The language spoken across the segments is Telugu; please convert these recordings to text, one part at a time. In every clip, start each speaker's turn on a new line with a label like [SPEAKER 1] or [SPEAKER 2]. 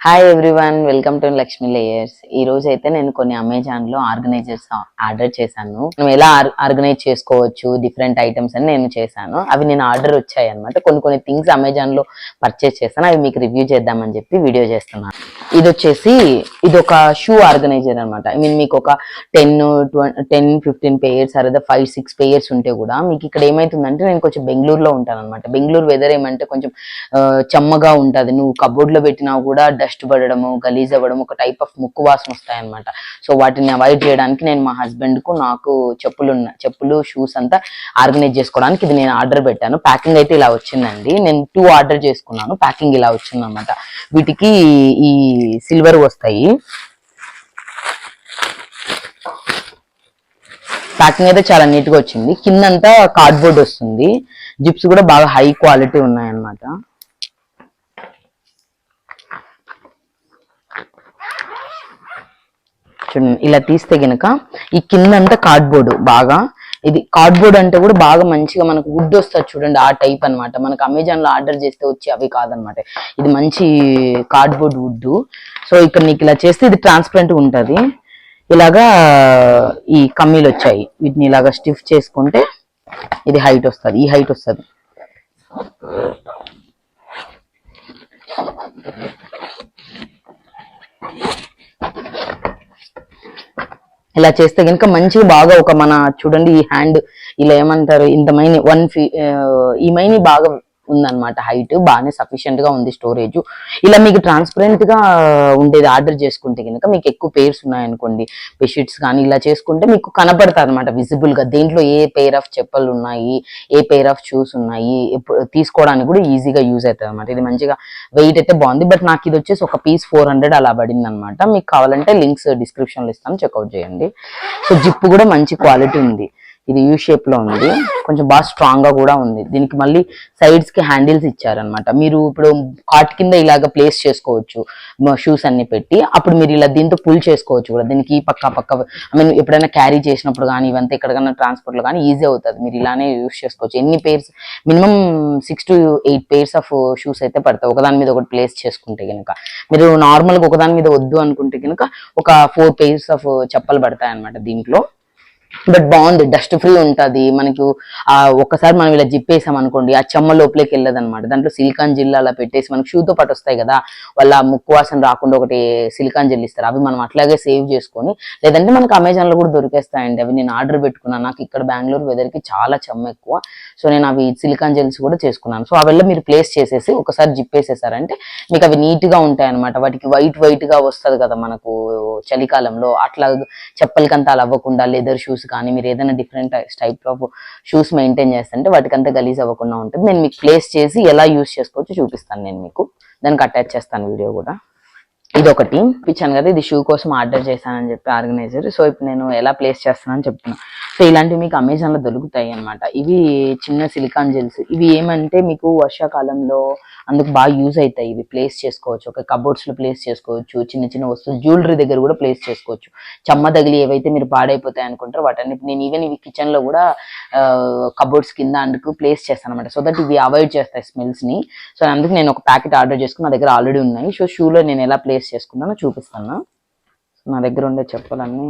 [SPEAKER 1] Hi everyone, welcome to Lakshmi layers. ఈ రోజు అయితే నేను కొన్ని అమెజాన్ లో ఆర్గనైజర్స్ ఆర్డర్ చేశాను. మనం ఎలా ఆర్గనైజ్ చేసుకోవచ్చు డిఫరెంట్ ఐటమ్స్ అని నేను చేశాను. అవి నేను ఆర్డర్ వచ్చాయి అనమాట. కొన్ని థింగ్స్ అమెజాన్ లో పర్చేస్ చేశాను. అవి మీకు రివ్యూ చేద్దామని చెప్పి వీడియో చేస్తున్నాను. ఇది వచ్చేసి ఇది ఒక షూ ఆర్గనైజర్ అనమాట. ఐ మీన్ మీకు ఒక 10-15 పేయర్స్ అదే 5-6 పేయర్స్ ఉంటే కూడా మీకు ఇక్కడ ఏమైతుందంటే, నేను కొంచెం బెంగళూరులో ఉంటాను అనమాట. బెంగళూరు వెదర్ ఏమంటే కొంచెం చెమ్మగా ఉంటుంది. నువ్వు కబోర్డ్ లో పెట్టినా కూడా డస్ట్ పడడము, గలీజ్ అవ్వడం, ఒక టైప్ ఆఫ్ ముక్కు వాసన వస్తాయన్నమాట. సో వాటిని అవాయిడ్ చేయడానికి నేను మా హస్బెండ్ కు నాకు చెప్పులు షూస్ అంతా ఆర్గనైజ్ చేసుకోవడానికి ఇది నేను ఆర్డర్ పెట్టాను. ప్యాకింగ్ అయితే ఇలా వచ్చిందండి. నేను 2 ఆర్డర్ చేసుకున్నాను. ప్యాకింగ్ ఇలా వచ్చింది అనమాట. వీటికి ఈ సిల్వర్ వస్తాయి. ప్యాకింగ్ అయితే చాలా నీట్ గా వచ్చింది. కిందంతా కార్డ్బోర్డ్ వస్తుంది. జిప్స్ కూడా బాగా హై క్వాలిటీ ఉన్నాయన్నమాట. చూడండి, ఇలా తీస్తే గనక ఈ కిందంతా కార్డ్బోర్డ్ బాగా, ఇది కార్డ్బోర్డ్ అంటే కూడా బాగా మంచిగా మనకు వుడ్ వస్తుంది చూడండి, ఆ టైప్ అనమాట. మనకు అమెజాన్ లో ఆర్డర్ చేస్తే వచ్చి అవి కాదనమాట. ఇది మంచి కార్డ్బోర్డ్ వుడ్. సో ఇక్కడ నీకు ఇలా చేస్తే ఇది ట్రాన్స్పరెంట్ ఉంటది. ఇలాగా ఈ కమ్మీలు వచ్చాయి. వీటిని ఇలాగా స్టిఫ్ చేసుకుంటే ఇది హైట్ వస్తుంది, ఈ హైట్ వస్తుంది. ఇలా చేస్తే కనుక మంచిగా బాగా ఒక మన చూడండి ఈ హ్యాండ్ ఇలా ఏమంటారు, ఇంత మైని ఈ మైని బాగా ఉందన్నమాట. హైట్ బాగానే సఫిషియెంట్ గా ఉంది. స్టోరేజ్ ఇలా మీకు ట్రాన్స్పరెంట్ గా ఉండేది ఆర్డర్ చేసుకుంటే కనుక, మీకు ఎక్కువ పేర్స్ ఉన్నాయనుకోండి, బెడ్షీట్స్ కానీ ఇలా చేసుకుంటే మీకు కనపడతారు అనమాట విజిబుల్ గా. దేంట్లో ఏ పేర్ ఆఫ్ చెప్పలు ఉన్నాయి, ఏ పేర్ ఆఫ్ షూస్ ఉన్నాయి, తీసుకోవడానికి కూడా ఈజీగా యూజ్ అవుతుంది అనమాట. ఇది మంచిగా వెయిట్ అయితే బాగుంది. బట్ నాకు ఇది వచ్చేసి ఒక పీస్ 400 అలా పడింది అనమాట. మీకు కావాలంటే లింక్స్ డిస్క్రిప్షన్ లో ఇస్తాను, చెక్అవుట్ చేయండి. సో జిప్ కూడా మంచి క్వాలిటీ ఉంది. ఇది యూ షేప్ లో ఉంది, కొంచెం బాగా స్ట్రాంగ్ గా కూడా ఉంది. దీనికి మళ్ళీ సైడ్స్ కి హ్యాండిల్స్ ఇచ్చారనమాట. మీరు ఇప్పుడు కాట్ కింద ఇలాగ ప్లేస్ చేసుకోవచ్చు షూస్ అన్ని పెట్టి. అప్పుడు మీరు ఇలా దీంతో పుల్ చేసుకోవచ్చు కూడా. దీనికి పక్క ఐ మీన్ ఎప్పుడైనా క్యారీ చేసినప్పుడు కానీ, ఇవంతా ఎక్కడికైనా ట్రాన్స్పోర్ట్ లో కానీ ఈజీ అవుతుంది. మీరు ఇలానే యూస్ చేసుకోవచ్చు. ఎన్ని pairs, minimum 6 to 8 pairs of shoes అయితే పడతాయి ఒకదాని మీద ఒకటి ప్లేస్ చేసుకుంటే కనుక. మీరు నార్మల్ గా ఒకదాని మీద వద్దు అనుకుంటే కనుక ఒక 4 పేర్స్ ఆఫ్ చెప్పలు పడతాయి అనమాట దీంట్లో. బట్ బాగుంది, డస్ట్ ఫ్రీ ఉంటది. మనకు ఒక్కసారి మనం ఇలా జిప్పేసాం అనుకోండి, ఆ చెమ్మ లోపలికి వెళ్ళదు అనమాట. దాంట్లో సిలికాన్ జిల్ అలా పెట్టేసి మనకు షూతో పాటు వస్తాయి కదా, వాళ్ళ ముక్కు వాసన రాకుండా ఒకటి సిలికాన్ జిల్ ఇస్తారు. అవి మనం అట్లాగే సేవ్ చేసుకొని, లేదంటే మనకు అమెజాన్ లో కూడా దొరికేస్తాయండి. అవి నేను ఆర్డర్ పెట్టుకున్నాను. నాకు ఇక్కడ బెంగళూరు వెదర్ కి చాలా చెమ్మ ఎక్కువ. సో నేను అవి సిలికాన్ జెల్స్ కూడా చేసుకున్నాను. సో అవి మీరు ప్లేస్ చేసేసి ఒకసారి జిప్పేసేసారంటే మీకు అవి నీట్ గా ఉంటాయి అనమాట. వాటికి వైట్ గా వస్తుంది కదా మనకు చలికాలంలో, అట్లా చెప్పలకంతా అలా అవ్వకుండా లెదర్ షూస్ కానీ మీరు ఏదైనా different type of shoes maintain చేస్తుంటే వాటికంతా గలీజ్ అవ్వకుండా ఉంటుంది. నేను మీకు ప్లేస్ చేసి ఎలా యూస్ చేసుకోవచ్చో చూపిస్తాను. నేను మీకు దానికి అటాచ్ చేస్తాను వీడియో కూడా. ఇది ఒకటి ఇచ్చాను కదా, ఇది షూ కోసం ఆర్డర్ చేశానని చెప్పి ఆర్గనైజర్. సో ఇప్పుడు నేను ఎలా ప్లేస్ చేస్తానని చెప్తున్నాను. సో ఇలాంటివి మీకు అమెజాన్ లో దొరుకుతాయి అనమాట. ఇవి చిన్న సిలికాన్ జెల్స్. ఇవి ఏమంటే మీకు వర్షాకాలంలో అందుకు బాగా యూజ్ అవుతాయి. ఇవి ప్లేస్ చేసుకోవచ్చు, ఒక కబోర్డ్స్ లో ప్లేస్ చేసుకోవచ్చు, చిన్న వస్తువులు జ్యువెలరీ దగ్గర కూడా ప్లేస్ చేసుకోవచ్చు. చెమ్మ తగిలి ఏవైతే మీరు పాడైపోతాయి అనుకుంటారో వాటన్ని నేను ఈవెన్ ఇవి కిచెన్ లో కూడా కబోర్డ్స్ కింద అందుకు ప్లేస్ చేస్తాను అనమాట. సో దట్ ఇవి అవాయిడ్ చేస్తాయి స్మెల్స్ ని. సో అందుకు నేను ఒక ప్యాకెట్ ఆర్డర్ చేసుకుని నా దగ్గర ఆల్రెడీ ఉన్నాయి. సో షూలో నేను ఎలా ప్లేస్ చేసుకున్నానో చూపిస్తాను. నా దగ్గర ఉండే చెప్పలన్నీ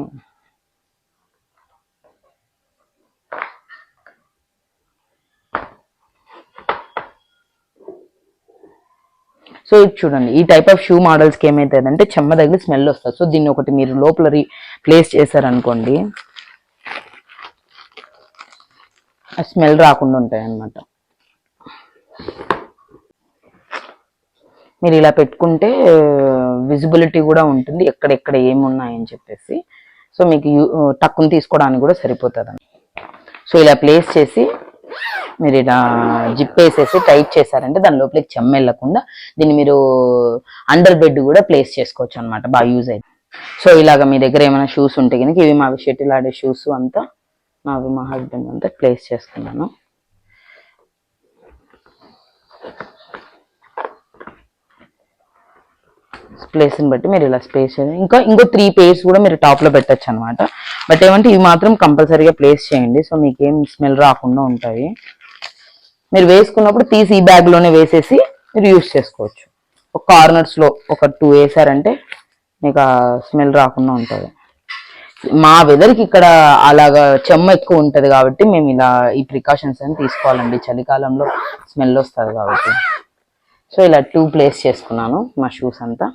[SPEAKER 1] సో ఇది చూడండి, ఈ టైప్ ఆఫ్ షూ మోడల్స్ కి ఏమైతుందంటే చెమ్మ తగిలి స్మెల్ వస్తుంది. సో దీన్ని ఒకటి మీరు లోపల ప్లేస్ చేశారనుకోండి, ఆ స్మెల్ రాకుండా ఉంటాయి అన్నమాట. మీరు ఇలా పెట్టుకుంటే విజిబిలిటీ కూడా ఉంటుంది ఎక్కడెక్కడ ఏమున్నాయని చెప్పేసి. సో మీకు టక్కుని తీసుకోవడానికి కూడా సరిపోతుంది. సో ఇలా ప్లేస్ చేసి మీరు ఇలా జిప్ వేసేసి టైట్ చేశారంటే దాని లోపలికి చెమ్మ వెళ్ళకుండా దీన్ని మీరు అండర్ బెడ్ కూడా ప్లేస్ చేసుకోవచ్చు అనమాట. బాగా యూజ్ అయింది. సో ఇలాగ మీ దగ్గర ఏమైనా షూస్ ఉంటే కనుక, ఇవి మావి షటిల్ ఆడే షూస్ అంతా, మావి మా హస్బెండ్ అంతా ప్లేస్ చేసుకున్నాను. ప్లేస్ ని బట్టి మీరు ఇలా స్పేస్ ఇంకో 3 పేర్స్ కూడా మీరు టాప్ లో పెట్టచ్చు అనమాట. బట్ ఏమంటే ఇవి మాత్రం కంపల్సరీగా ప్లేస్ చేయండి. సో మీకేం స్మెల్ రాకుండా ఉంటాయి. మీరు వేసుకున్నప్పుడు తీసి ఈ బ్యాగ్ లోనే వేసేసి మీరు యూస్ చేసుకోవచ్చు. ఒక కార్నర్స్ లో ఒక 2 వేసారంటే మీకు ఆ స్మెల్ రాకుండా ఉంటుంది. మా వెదర్కి ఇక్కడ అలాగా చెమ్మ ఎక్కువ ఉంటది కాబట్టి మేము ఇలా ఈ ప్రికాషన్స్ అని తీసుకోవాలండి. చలికాలంలో స్మెల్ వస్తుంది కాబట్టి. సో ఇలా 2 ప్లేస్ చేసుకున్నాను మా షూస్ అంతా.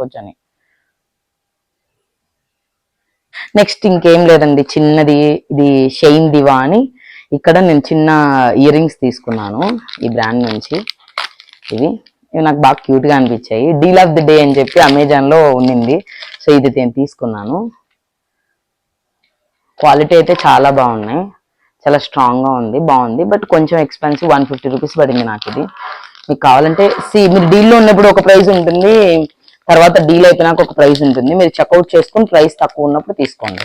[SPEAKER 1] కొంచెం నెక్స్ట్ ఇంకేం లేదండి, చిన్నది ఇది షైన్ దివా అని ఇక్కడ నేను చిన్న ఇయర్ రింగ్స్ తీసుకున్నాను ఈ బ్రాండ్ నుంచి. ఇవి నాకు బాగా క్యూట్ గా అనిపించాయి. డీల్ ఆఫ్ ది డే అని చెప్పి అమెజాన్ లో ఉన్నింది. సో ఇది నేను తీసుకున్నాను. క్వాలిటీ అయితే చాలా బాగున్నాయి, చాలా స్ట్రాంగ్ గా ఉంది, బాగుంది. బట్ కొంచెం ఎక్స్పెన్సివ్, 150 రూపీస్ పడింది నాకు ఇది. మీకు కావాలంటే మీరు డీల్లో ఉన్నప్పుడు ఒక ప్రైస్ ఉంటుంది, తర్వాత డీల్ అయిపోయినాక ఒక ప్రైస్ ఉంటుంది. మీరు చెక్అవుట్ చేసుకుని ప్రైస్ తక్కువ ఉన్నప్పుడు తీసుకోండి.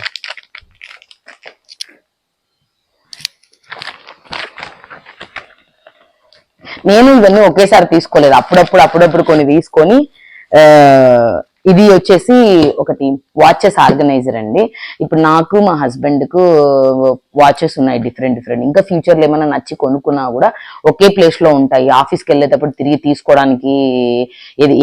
[SPEAKER 1] నేను ఇవన్నీ ఒకేసారి తీసుకోలేదు, అప్పుడప్పుడు కొన్ని తీసుకొని ఇది వచ్చేసి ఒకటి వాచెస్ ఆర్గనైజర్ అండి. ఇప్పుడు నాకు మా హస్బెండ్ కు వాచెస్ ఉన్నాయి డిఫరెంట్. ఇంకా ఫ్యూచర్ లో ఏమైనా నచ్చి కొనుక్కున్నా కూడా ఒకే ప్లేస్ లో ఉంటాయి. ఆఫీస్కి వెళ్ళేటప్పుడు తిరిగి తీసుకోవడానికి,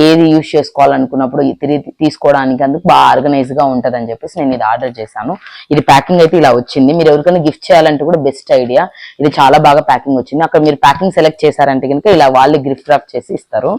[SPEAKER 1] ఏది యూజ్ చేసుకోవాలనుకున్నప్పుడు తిరిగి తీసుకోవడానికి అందుకు బాగా ఆర్గనైజ్ గా ఉంటది అని చెప్పేసి నేను ఇది ఆర్డర్ చేశాను. ఇది ప్యాకింగ్ అయితే ఇలా వచ్చింది. మీరు ఎవరికైనా గిఫ్ట్ చేయాలంటే కూడా బెస్ట్ ఐడియా. ఇది చాలా బాగా ప్యాకింగ్ వచ్చింది. అక్కడ మీరు ప్యాకింగ్ సెలెక్ట్ చేశారంటే కనుక ఇలా వాళ్ళే గిఫ్ట్ ర్యాప్ చేసి ఇస్తారు.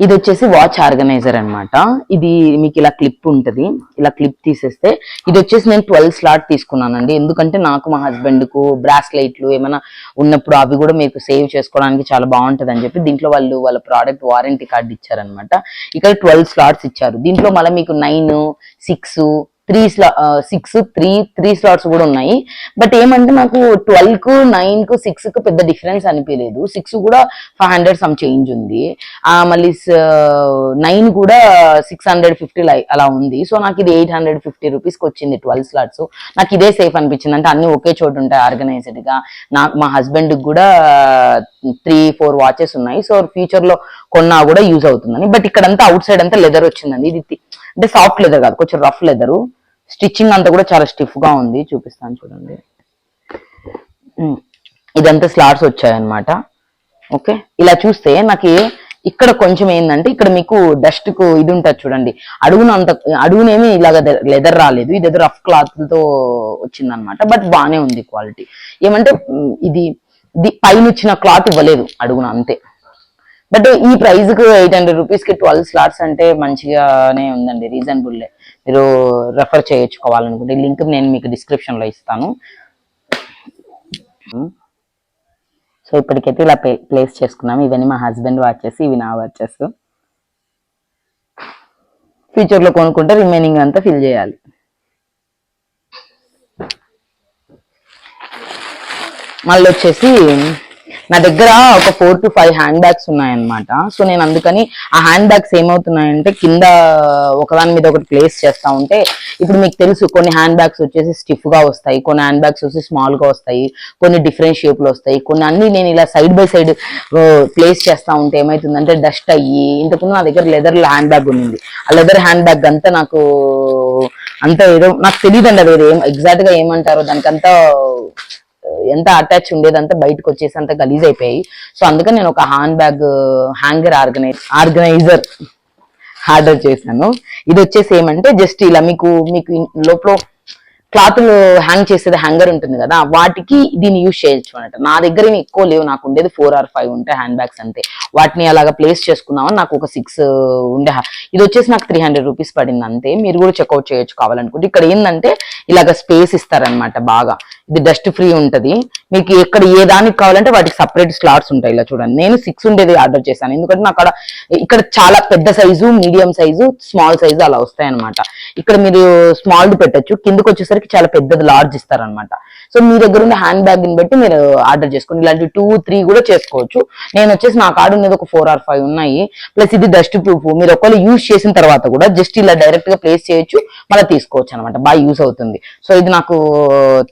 [SPEAKER 1] ఇది వచ్చేసి వాచ్ ఆర్గనైజర్ అనమాట. ఇది మీకు ఇలా క్లిప్ ఉంటది, ఇలా క్లిప్ తీసేస్తే ఇది వచ్చేసి నేను 12 స్లాట్ తీసుకున్నానండి. ఎందుకంటే నాకు మా హస్బెండ్ కు బ్రాస్లైట్లు ఏమైనా ఉన్నప్పుడు అవి కూడా మీకు సేవ్ చేసుకోవడానికి చాలా బాగుంటది అని చెప్పి దీంట్లో వాళ్ళ ప్రోడక్ట్ వారంటీ కార్డు ఇచ్చారనమాట. ఇక్కడ 12 స్లాట్స్ ఇచ్చారు. దీంట్లో మళ్ళీ మీకు 9, 6, 3 స్లాట్స్ కూడా ఉన్నాయి. బట్ ఏమంటే నాకు 12 కు 9 కు 6 కు పెద్ద డిఫరెన్స్ అనిపించలేదు. 6 కూడా 500 సమ్ చేంజ్ ఉంది, మళ్ళీ 9 కూడా 650 అలా ఉంది. సో నాకు ఇది 850 రూపీస్ కి వచ్చింది 12 స్లాట్స్. నాకు ఇదే సేఫ్ అనిపించింది. అంటే అన్ని ఒకే చోటు ఉంటాయి ఆర్గనైజ్డ్ గా. నాకు మా హస్బెండ్ కూడా 3-4 వాచెస్ ఉన్నాయి. సో ఫ్యూచర్ లో కొన్నా కూడా యూజ్ అవుతుందని. బట్ ఇక్కడంతా అవుట్ సైడ్ అంతా లెదర్ వచ్చిందండి. ఇది అంటే సాఫ్ట్ లెదర్ కాదు, కొంచెం రఫ్ లెదరు. స్టిచ్చింగ్ అంతా కూడా చాలా స్టిఫ్ గా ఉంది, చూపిస్తాను చూడండి. ఇదంతా స్లాట్స్ వచ్చాయన్నమాట. ఓకే, ఇలా చూస్తే నాకు ఇక్కడ కొంచెం ఏంటంటే ఇక్కడ మీకు డస్ట్ కు ఇది ఉంటుంది చూడండి, అడుగునేమి ఇలాగ లెదర్ రాలేదు. ఇది ఏదో రఫ్ క్లాత్ తో వచ్చిందనమాట. బట్ బాగానే ఉంది క్వాలిటీ. ఏమంటే ఇది పైన ఇచ్చిన క్లాత్ ఇవ్వలేదు అడుగున, అంతే. బట్ ఈ ప్రైస్ కు 800 రూపీస్ కి 12 స్లాట్స్ అంటే మంచిగానే ఉందండి, రీజనబుల్. మీరు రెఫర్ చేయించుకోవాలనుకుంటే లింక్ నేను మీకు డిస్క్రిప్షన్ లో ఇస్తాను. సో ఇప్పటికైతే ఇలా ప్లేస్ చేసుకున్నాము. ఇవన్నీ మా హస్బెండ్ వాచెస్, ఇవి నా వాచెస్. ఫ్యూచర్ లో కొనుక్కుంటే రిమైనింగ్ అంతా ఫిల్ చేయాలి. మళ్ళీ వచ్చేసి నా దగ్గర ఒక 4 to 5 హ్యాండ్ బ్యాగ్స్ ఉన్నాయన్నమాట. సో నేను అందుకని ఆ హ్యాండ్ బ్యాగ్స్ ఏమవుతున్నాయంటే కింద ఒకదాని మీద ఒకటి ప్లేస్ చేస్తా ఉంటే, ఇప్పుడు మీకు తెలుసు కొన్ని హ్యాండ్ బ్యాగ్స్ వచ్చేసి స్టిఫ్ గా వస్తాయి, కొన్ని హ్యాండ్ బ్యాగ్స్ వచ్చి స్మాల్ గా వస్తాయి, కొన్ని డిఫరెంట్ షేప్ లో వస్తాయి, కొన్ని అన్ని నేను ఇలా సైడ్ బై సైడ్ ప్లేస్ చేస్తా ఉంటే ఏమైతుందంటే డస్ట్ అయ్యి, ఇంతకుముందు నా దగ్గర లెదర్ హ్యాండ్ బ్యాగ్ ఉంది. ఆ లెదర్ హ్యాండ్ బ్యాగ్ అంతా నాకు ఏదో నాకు తెలియదండి, అది ఎగ్జాక్ట్ గా ఏమంటారో దానికంతా ఎంత అటాచ్ ఉండేదంతా బయటకు వచ్చేసి అంత గలీజ్ అయిపోయాయి. సో అందుకని నేను ఒక handbag hanger organizer order చేశాను. ఇది వచ్చేసి ఏమంటే జస్ట్ ఇలా మీకు లోపల క్లాత్లు హ్యాంగ్ చేసేది హ్యాంగర్ ఉంటుంది కదా, వాటికి దీన్ని యూజ్ చేయొచ్చు అన్నట్టు. నా దగ్గర ఎక్కువ లేవు, నాకు ఉండేది 4 or 5 ఉంటాయి హ్యాండ్ బ్యాగ్స్ అంతే. వాటిని అలాగా ప్లేస్ చేసుకున్నామని నాకు ఒక 6 ఉండే. ఇది వచ్చేసి నాకు 300 రూపీస్ పడింది అంతే. మీరు కూడా చెక్అవుట్ చేయొచ్చు కావాలనుకుంటే. ఇక్కడ ఏంటంటే ఇలాగ స్పేస్ ఇస్తారనమాట బాగా. ఇది డస్ట్ ఫ్రీ ఉంటది. మీకు ఎక్కడ ఏ దానికి కావాలంటే వాటికి సపరేట్ స్లాట్స్ ఉంటాయి. ఇలా చూడండి, నేను 6 ఉండేది ఆర్డర్ చేశాను. ఎందుకంటే నాకు ఇక్కడ చాలా పెద్ద size, medium size, small size అలా వస్తాయి అనమాట. ఇక్కడ మీరు స్మాల్ పెట్టచ్చు, కిందకి వచ్చేసరికి కి చాలా పెద్దది లార్జ్ ఇస్తారనమాట. సో మీ దగ్గర ఉన్న హ్యాండ్ బ్యాగ్ ని బట్టి మీరు ఆర్డర్ చేసుకోండి. ఇలాంటి 2-3 కూడా చేసుకోవచ్చు. నేను వచ్చేసి నా కార్డు ఉన్నది ఒక 4 or 5 ఉన్నాయి. ప్లస్ ఇది డస్ట్ ప్రూఫ్. మీరు ఒకవేళ యూజ్ చేసిన తర్వాత కూడా జస్ట్ ఇలా డైరెక్ట్ గా ప్లేస్ చేయొచ్చు, మళ్ళీ తీసుకోవచ్చు అనమాట. బాగా యూస్ అవుతుంది. సో ఇది నాకు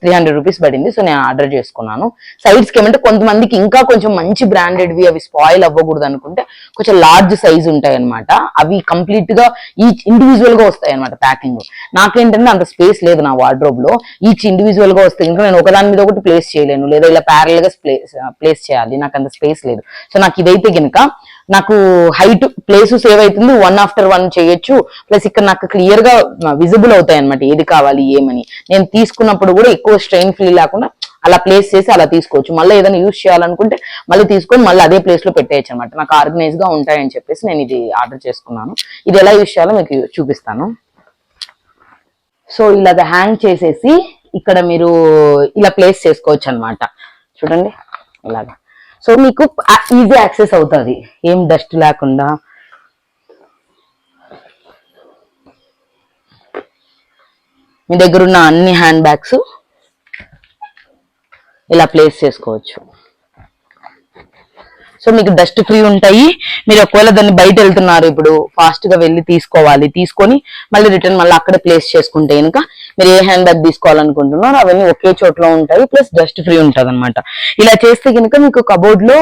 [SPEAKER 1] 300 రూపీస్ పడింది. సో నేను ఆర్డర్ చేసుకున్నాను. సైడ్స్ కి ఏమంటే కొంతమందికి ఇంకా కొంచెం మంచి బ్రాండెడ్వి అవి స్పాయిల్ అవ్వకూడదు అనుకుంటే కొంచెం లార్జ్ సైజ్ ఉంటాయి అనమాట. అవి కంప్లీట్ గా ఈచ్ ఇండివిజువల్ గా వస్తాయి అనమాట ప్యాకింగ్. నాకేంటంటే అంత స్పేస్ లేదు నా వార్డ్రోబ్ లో. ఈచ్ ఇండివిజువల్ గా వస్తాయి ఇంకా నేను ఒకదాని మీద ఒకటి ప్లేస్ చేయలేను, లేదా ఇలా ప్యారల్ గా ప్లేస్ చేయాలి. నాకు అంత స్పేస్ లేదు. సో నాకు ఇదైతే కనుక నాకు హైట్ ప్లేస్ సేవ్ అవుతుంది, 1 after 1 చేయొచ్చు. ప్లస్ ఇక్కడ నాకు క్లియర్ గా విజిబుల్ అవుతాయి అనమాట ఏది కావాలి ఏమని. నేను తీసుకున్నప్పుడు కూడా ఎక్కువ స్ట్రెయిన్ ఫీల్ లేకుండా అలా ప్లేస్ చేసి అలా తీసుకోవచ్చు. మళ్ళీ ఏదైనా యూజ్ చేయాలనుకుంటే మళ్ళీ తీసుకొని మళ్ళీ అదే ప్లేస్ లో పెట్టేయచ్చు అనమాట. నాకు ఆర్గనైజ్ గా ఉంటాయని చెప్పేసి నేను ఇది ఆర్డర్ చేసుకున్నాను. ఇది ఎలా యూజ్ చేయాలో మీకు చూపిస్తాను. సో ఇలాగ హ్యాంగ్ చేసేసి ఇక్కడ మీరు ఇలా ప్లేస్ చేసుకోవచ్చు అనమాట. చూడండి ఇలాగా. సో మీకు ఈజీ యాక్సెస్ అవుతుంది, ఏం డస్ట్ లేకుండా. మీ దగ్గర ఉన్న అన్ని హ్యాండ్ బ్యాగ్స్ ఇలా ప్లేస్ చేసుకోవచ్చు. సో మీకు డస్ట్ ఫ్రీ ఉంటాయి. మీరు ఒకవేళ దాన్ని బయట వెళ్తున్నారు, ఇప్పుడు ఫాస్ట్ గా వెళ్ళి తీసుకోవాలి, తీసుకొని మళ్ళీ రిటర్న్ మళ్ళీ అక్కడే ప్లేస్ చేసుకుంటే కనుక మీరు ఏ హ్యాండ్ బ్యాగ్ తీసుకోవాలనుకుంటున్నారో అవన్నీ ఒకే చోట్ల ఉంటాయి. ప్లస్ డస్ట్ ఫ్రీ ఉంటుంది అనమాట. ఇలా చేస్తే కనుక మీకు కబోర్డ్ లో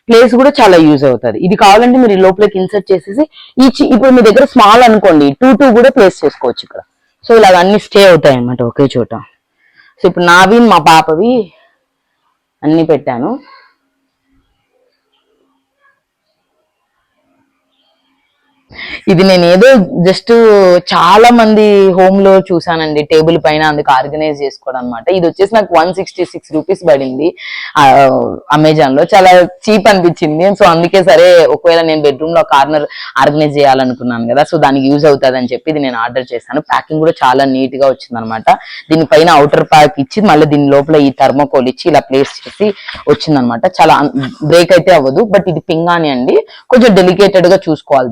[SPEAKER 1] ప్లేస్ కూడా చాలా యూజ్ అవుతుంది. ఇది కావాలంటే మీరు లోపలికి ఇన్సర్ట్ చేసేసి ఇప్పుడు మీ దగ్గర స్మాల్ అనుకోండి 2 కూడా ప్లేస్ చేసుకోవచ్చు ఇక్కడ. సో ఇలాగ అన్ని స్టే అవుతాయి అనమాట ఒకే చోట. సో ఇప్పుడు నావి మా పాపవి అన్ని పెట్టాను. ఇది నేను ఏదో జస్ట్ చాలా మంది హోమ్ లో చూసానండి టేబుల్ పైన, అందుకు ఆర్గనైజ్ చేసుకోవడం అనమాట. ఇది వచ్చేసి నాకు 166 రూపీస్ పడింది అమెజాన్ లో. చాలా చీప్ అనిపించింది. సో అందుకే సరే ఒకవేళ నేను బెడ్రూమ్ లో కార్నర్ ఆర్గనైజ్ చేయాలనుకున్నాను కదా, సో దానికి యూజ్ అవుతుంది అని చెప్పి ఇది నేను ఆర్డర్ చేశాను. ప్యాకింగ్ కూడా చాలా నీట్ గా వచ్చింది అనమాట. దీనిపైన అవుటర్ ప్యాక్ ఇచ్చి మళ్ళీ దీని లోపల ఈ థర్మోకోల్ ఇచ్చి ఇలా ప్లేస్ చేసి వచ్చిందనమాట. చాలా బ్రేక్ అయితే అవ్వదు. బట్ ఇది పింగాని అండి, కొంచెం డెలికేటెడ్ గా చూసుకోవాలి.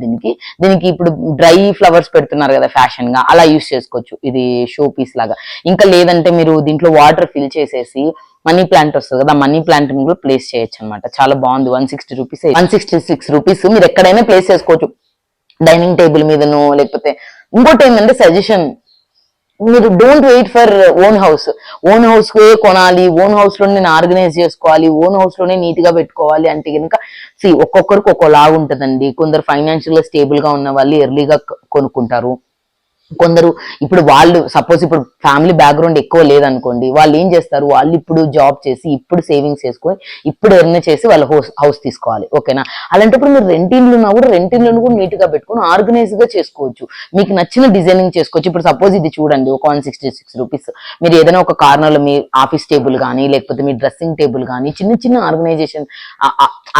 [SPEAKER 1] దీనికి ఇప్పుడు డ్రై ఫ్లవర్స్ పెడుతున్నారు కదా ఫ్యాషన్ గా, అలా యూస్ చేసుకోవచ్చు. ఇది షో పీస్ లాగా. ఇంకా లేదంటే మీరు దీంట్లో వాటర్ ఫిల్ చేసేసి మనీ ప్లాంట్ వస్తుంది కదా, మనీ ప్లాంట్ కూడా ప్లేస్ చేయొచ్చు అనమాట. చాలా బాగుంది. 166 రూపీస్ మీరు ఎక్కడైనా ప్లేస్ చేసుకోవచ్చు, డైనింగ్ టేబుల్ మీదనో. లేకపోతే ఇంకోటి ఏంటంటే సజెషన్, మీరు don't wait for own house. Own house కొనాలి, ఓన్ హౌస్ లో నేను ఆర్గనైజ్ చేసుకోవాలి, ఓన్ హౌస్ లోనే నీట్ గా పెట్టుకోవాలి అంటే కనుక ఒక్కొక్కరికి ఒక్కోలాగా ఉంటదండి. కొందరు ఫైనాన్షియల్ గా స్టేబుల్ గా ఉన్న వాళ్ళు ఎర్లీగా కొనుక్కుంటారు. కొందరు ఇప్పుడు వాళ్ళు సపోజ్ ఇప్పుడు ఫ్యామిలీ బ్యాక్గ్రౌండ్ ఎక్కువ లేదనుకోండి, వాళ్ళు ఏం చేస్తారు, వాళ్ళు ఇప్పుడు జాబ్ చేసి ఇప్పుడు సేవింగ్స్ చేసుకొని ఇప్పుడు ఎర్న్ చేసి వాళ్ళు హౌస్ తీసుకోవాలి. ఓకేనా? అలాంటప్పుడు మీరు రెంటిల్లు ఉన్నా కూడా రెంటిల్లను కూడా నీట్ గా పెట్టుకుని ఆర్గనైజ్ గా చేసుకోవచ్చు. మీకు నచ్చిన డిజైనింగ్ చేసుకోవచ్చు. ఇప్పుడు సపోజ్ ఇది చూడండి, ఒక 166 రూపీస్. మీరు ఏదైనా ఒక కార్నర్ లో మీ ఆఫీస్ టేబుల్ కానీ లేకపోతే మీ డ్రెస్సింగ్ టేబుల్ కానీ చిన్న చిన్న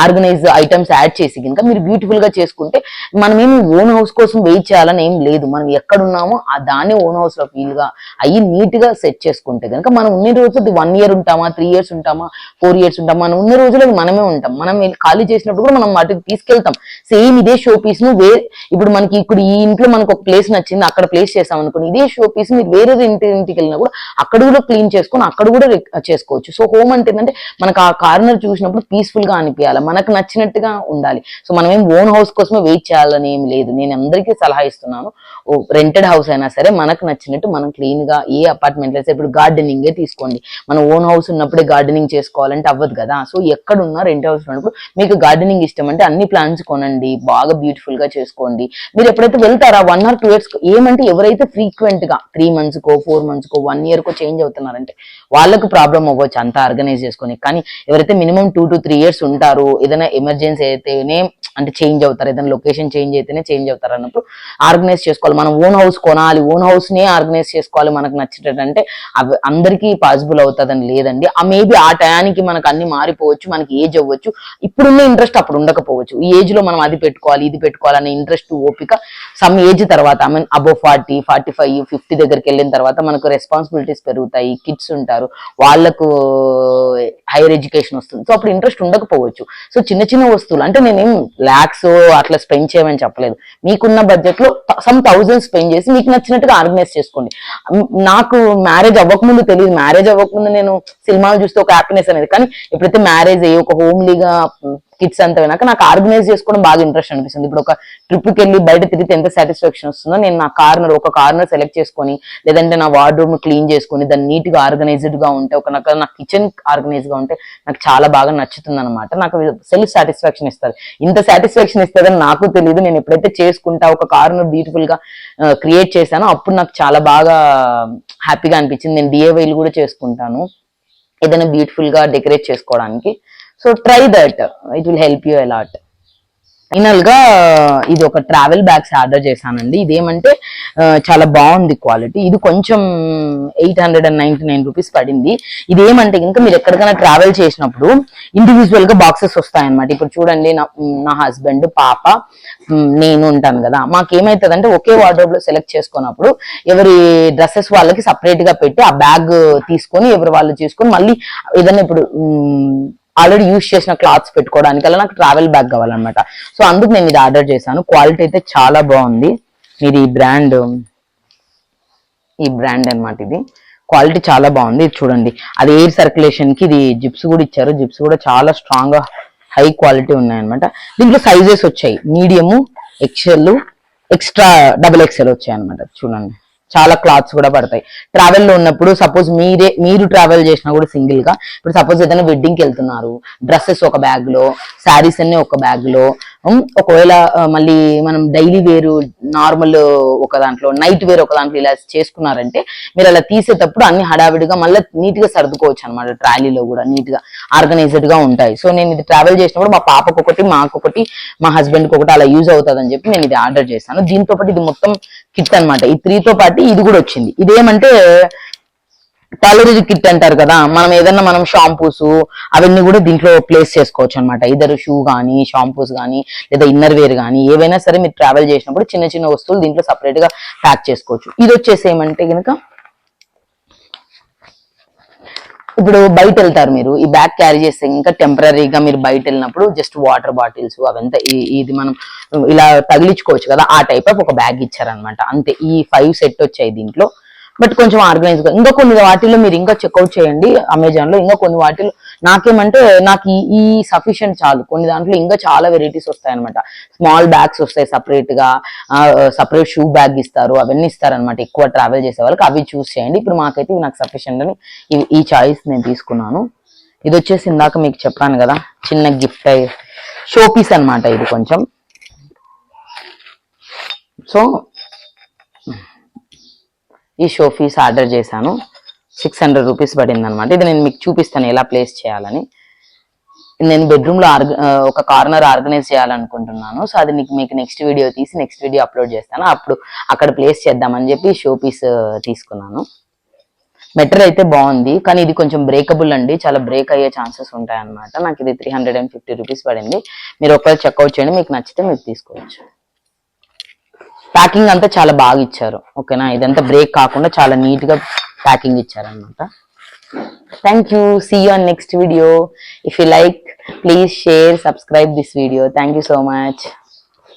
[SPEAKER 1] ఆర్గనైజ్ ఐటమ్స్ యాడ్ చేసి కనుక మీరు బ్యూటిఫుల్ గా చేసుకుంటే మనం ఏమి ఓన్ హౌస్ కోసం వెయిట్ చేయాలని ఏం లేదు. మనం ఎక్కడున్నామో ఆ దాన్ని ఓన్ హౌస్ లో ఫీల్ గా అయ్యి నీట్ గా సెట్ చేసుకుంటే కనుక మనం ఉన్న రోజులు 1 year ఉంటామా, 3 years ఉంటామా, 4 years ఉంటామా, మనం ఉన్న రోజులు మనమే ఉంటాం. మనం ఖాళీ చేసినప్పుడు కూడా మనం వాటికి తీసుకెళ్తాం. సేమ్ ఇదే షో పీస్ ను ఇప్పుడు మనకి ఇప్పుడు ఈ ఇంట్లో మనకు ఒక ప్లేస్ నచ్చింది, అక్కడ ప్లేస్ చేసాం అనుకోండి, ఇదే షో పీస్ మీరు వేరే ఇంటికి వెళ్ళినా కూడా అక్కడ కూడా క్లీన్ చేసుకొని అక్కడ కూడా చేసుకోవచ్చు. సో హోమ్ అంటే ఏంటంటే మనకు ఆ కార్నర్ చూసినప్పుడు పీస్ఫుల్ గా అనిపించాలి, మనకు నచ్చినట్టుగా ఉండాలి. సో మనం ఏం ఓన్ హౌస్ కోసమే వెయిట్ చేయాలని ఏం లేదు. నేను అందరికీ సలహా ఇస్తున్నాను, రెంటెడ్ హౌస్ అయినా సరే మనకు నచ్చినట్టు మనం క్లీన్ గా, ఏ అపార్ట్మెంట్ అయితే ఇప్పుడు గార్డెనింగ్ తీసుకోండి, మన ఓన్ హౌస్ ఉన్నప్పుడే గార్డెనింగ్ చేసుకోవాలంటే అవ్వదు కదా. సో ఎక్కడున్నా రెంట్ హౌస్ ఉన్నప్పుడు మీకు గార్డెనింగ్ ఇష్టం అంటే అన్ని ప్లాంట్స్ కొనండి, బాగా బ్యూటిఫుల్ గా చేసుకోండి. మీరు ఎప్పుడైతే వెళ్తారా 1 or 2 years, ఏమంటే ఎవరైతే ఫ్రీక్వెంట్ గా 3 months కో 4 months కో 1 year కో చేంజ్ అవుతున్నారంటే వాళ్ళకు ప్రాబ్లం అవ్వచ్చు అంతా ఆర్గనైజ్ చేసుకొని. కానీ ఎవరైతే మినిమం 2 to 3 years ఉంటారు, ఏదైనా ఎమర్జెన్సీ అయితేనే అంటే చేంజ్ అవుతారు, ఏదైనా లొకేషన్ చేంజ్ అయితేనే చేంజ్ అవుతారు అన్నప్పుడు ఆర్గనైజ్ చేసుకోవాలి. మనం ఓన్ హౌస్ కొనాలి, ఓన్ హౌస్ నే ఆర్గనైజ్ చేసుకోవాలి మనకు నచ్చేటట్టు అంటే అవి అందరికీ పాసిబుల్ అవుతుందని లేదండి. మేబీ ఆ టయానికి మనకు అన్ని మారిపోవచ్చు, మనకి ఏజ్ అవ్వచ్చు, ఇప్పుడున్న ఇంట్రెస్ట్ అప్పుడు ఉండకపోవచ్చు. ఈ ఏజ్ లో మనం అది పెట్టుకోవాలి ఇది పెట్టుకోవాలనే ఇంట్రెస్ట్ ఓపిక సమ్ ఏజ్ తర్వాత, అబోవ్ 40, 45, 50 దగ్గరికి వెళ్ళిన తర్వాత మనకు రెస్పాన్సిబిలిటీస్ పెరుగుతాయి, కిడ్స్ ఉంటారు, ఉంటారు, వాళ్ళకు హైయర్ ఎడ్యుకేషన్ వస్తుంది. సో అప్పుడు ఇంట్రెస్ట్ ఉండకపోవచ్చు. సో చిన్న చిన్న వస్తువులు అంటే నేనేం లాక్స్ అట్లా స్పెండ్ చేయమని చెప్పలేదు. మీకున్న బడ్జెట్ లో సమ్ థౌజండ్ స్పెండ్ చేసి మీకు నచ్చినట్టుగా ఆర్గనైజ్ చేసుకోండి. నాకు మ్యారేజ్ అవ్వకముందు తెలియదు, మ్యారేజ్ అవ్వకముందు నేను సినిమాలు చూస్తే ఒక హ్యాపీనెస్ అనేది, కానీ ఎప్పుడైతే మ్యారేజ్ అయ్యి ఒక హోమ్లీగా కిడ్స్ అంతా వినాక నాకు ఆర్గనైజ్ చేసుకోవడం బాగా ఇంట్రెస్ట్ అనిపిస్తుంది. ఇప్పుడు ఒక ట్రిప్కి వెళ్ళి బయట తిరిగితే ఎంత సాటిస్ఫాక్షన్ వస్తుందో, నేను నా ఒక కార్నర్ సెలెక్ట్ చేసుకొని, లేదంటే నా వార్డ్రోబ్ క్లీన్ చేసుకొని దాన్ని నీట్ గా ఆర్గనైజ్డ్ గా ఉంటే, నా కిచెన్ ఆర్గనైజ్ గా ఉంటే నాకు చాలా బాగా నచ్చుతుంది అనమాట. నాకు సెల్ఫ్ సాటిస్ఫాక్షన్ ఇస్తుంది. ఇంత సాటిస్ఫాక్షన్ ఇస్తుందని నాకు తెలియదు. నేను ఎప్పుడైతే చేసుకుంటా ఒక కార్నర్ బ్యూటిఫుల్ గా క్రియేట్ చేశానో అప్పుడు నాకు చాలా బాగా హ్యాపీగా అనిపించింది. నేను డిఐవైలు కూడా చేసుకుంటాను ఏదైనా బ్యూటిఫుల్ గా డెకరేట్ చేసుకోవడానికి. So try that, it will help you a lot. Final గా ఇది ఒక ట్రావెల్ బ్యాగ్స్ ఆర్డర్ చేశానండి. ఇదేమంటే చాలా బాగుంది క్వాలిటీ. ఇది కొంచెం 899 రూపీస్ పడింది. ఇది ఏమంటే కనుక మీరు ఎక్కడికైనా ట్రావెల్ చేసినప్పుడు ఇండివిజువల్ గా బాక్సెస్ వస్తాయన్నమాట. ఇప్పుడు చూడండి, నా హస్బెండ్, పాప, నేను ఉంటాను కదా, మాకేమైతుందంటే ఒకే వార్డ్రోబ్ లో సెలెక్ట్ చేసుకున్నప్పుడు ఎవరి డ్రెస్సెస్ వాళ్ళకి సపరేట్ గా పెట్టి ఆ బ్యాగ్ తీసుకొని ఎవరు వాళ్ళు చేసుకొని మళ్ళీ ఏదైనా ఇప్పుడు ఆల్రెడీ యూజ్ చేసిన క్లాత్స్ పెట్టుకోవడానికి అలా నాకు ట్రావెల్ బ్యాగ్ కావాలన్నమాట. సో అందుకు నేను ఇది ఆర్డర్ చేశాను. క్వాలిటీ అయితే చాలా బాగుంది. మీరు ఈ బ్రాండ్ అన్నమాట. ఇది క్వాలిటీ చాలా బాగుంది. ఇది చూడండి, అది ఎయిర్ సర్క్యులేషన్ కి ఇది జిప్స్ కూడా ఇచ్చారు. జిప్స్ కూడా చాలా స్ట్రాంగ్ గా హై క్వాలిటీ ఉన్నాయన్నమాట. దీంట్లో సైజెస్ వచ్చాయి, మీడియము, ఎక్సెల్, ఎక్స్ట్రా XXL వచ్చాయి అనమాట. చూడండి, చాలా క్లాత్స్ కూడా పడతాయి. ట్రావెల్ లో ఉన్నప్పుడు సపోజ్ మీరు ట్రావెల్ చేసినా కూడా సింగిల్ గా, ఇప్పుడు సపోజ్ ఏదైనా వెడ్డింగ్ కి వెళ్తున్నారు, డ్రెస్సెస్ ఒక బ్యాగ్ లో, శారీస్ అన్ని ఒక బ్యాగ్ లో, ఒకవేళ మళ్ళీ మనం డైలీ వేరు నార్మల్ ఒక దాంట్లో, నైట్ వేర్ ఒక దాంట్లో ఇలా చేసుకున్నారంటే మీరు అలా తీసేటప్పుడు అన్ని హడావిడిగా మళ్ళీ నీట్ గా సర్దుకోవచ్చు అనమాట. ట్రాలీలో కూడా నీట్ గా ఆర్గనైజ్డ్ గా ఉంటాయి. సో నేను ఇది ట్రావెల్ చేసినప్పుడు మా పాపకు ఒకటి, మాకొకటి, మా హస్బెండ్ కి ఒకటి అలా యూజ్ అవుతుంది అని చెప్పి నేను ఇది ఆర్డర్ చేశాను. దీంతో పాటు ఇది మొత్తం కిట్ అనమాట. ఈ 3తో పాటు ఇది కూడా వచ్చింది. ఇదేమంటే టాలరీ కిట్ అంటారు కదా, మనం షాంపూస్ అవన్నీ కూడా దీంట్లో ప్లేస్ చేసుకోవచ్చు అనమాట. ఇద్దరు షూ కానీ, షాంపూస్ కానీ, లేదా ఇన్నర్ వేర్ కానీ, ఏవైనా సరే మీరు ట్రావెల్ చేసినప్పుడు చిన్న చిన్న వస్తువులు దీంట్లో సపరేట్ గా ప్యాక్ చేసుకోవచ్చు. ఇది వచ్చేసి ఏమంటే కనుక, ఇప్పుడు బయట వెళ్తారు మీరు, ఈ బ్యాగ్ క్యారీ చేస్తే ఇంకా టెంపరీగా మీరు బయట వెళ్ళినప్పుడు జస్ట్ వాటర్ బాటిల్స్ అవంతా ఇది మనం ఇలా తగిలించుకోవచ్చు కదా, ఆ టైప్ ఆఫ్ ఒక బ్యాగ్ ఇచ్చారనమాట. అంతే. ఈ 5 సెట్ వచ్చాయి దీంట్లో. బట్ కొంచెం ఆర్గనైజ్ గా, ఇంకా కొన్ని వాటిల్లో మీరు ఇంకా చెక్అవుట్ చేయండి అమెజాన్ లో. ఇంకా కొన్ని వాటిల్లో నాకేమంటే నాకు ఈ సఫిషియంట్ చాలు. కొన్ని దాంట్లో ఇంకా చాలా వెరైటీస్ వస్తాయి అనమాట. స్మాల్ బ్యాగ్స్ వస్తాయి సపరేట్ గా, సపరేట్ షూ బ్యాగ్ ఇస్తారు, అవన్నీ ఇస్తారనమాట ఎక్కువ ట్రావెల్ చేసే వాళ్ళకి. అవి చూస్ చేయండి. ఇప్పుడు మాకైతే ఇవి నాకు సఫిషియంట్ అని ఈ చాయిస్ నేను తీసుకున్నాను. ఇది వచ్చేసి ఇందాక మీకు చెప్పాను కదా, చిన్న గిఫ్ట్ షో పీస్ అనమాట. ఇది కొంచెం సో ఈ షో పీస్ ఆర్డర్ చేశాను. 600 రూపీస్ పడింది అనమాట. ఇది నేను మీకు చూపిస్తాను ఎలా ప్లేస్ చేయాలని. నేను బెడ్రూమ్ లో ఒక కార్నర్ ఆర్గనైజ్ చేయాలనుకుంటున్నాను. సో అది మీకు నెక్స్ట్ వీడియో తీసి నెక్స్ట్ వీడియో అప్లోడ్ చేస్తాను. అప్పుడు అక్కడ ప్లేస్ చేద్దామని చెప్పి షో పీస్ తీసుకున్నాను. మెటీరియల్ అయితే బాగుంది, కానీ ఇది కొంచెం బ్రేకబుల్ అండి. చాలా బ్రేక్ అయ్యే ఛాన్సెస్ ఉంటాయి అనమాట. నాకు ఇది 350 రూపీస్ పడింది. మీరు ఒకవేళ చెక్అవుట్ చేయండి, మీకు నచ్చితే మీరు తీసుకోవచ్చు. ప్యాకింగ్ అంతా చాలా బాగా ఇచ్చారు. ఓకేనా, ఇదంతా బ్రేక్ కాకుండా చాలా నీట్ గా ప్యాకింగ్ ఇచ్చారనమాట. Thank you. See you on next video. If you like, please share, subscribe this video. Thank you so much.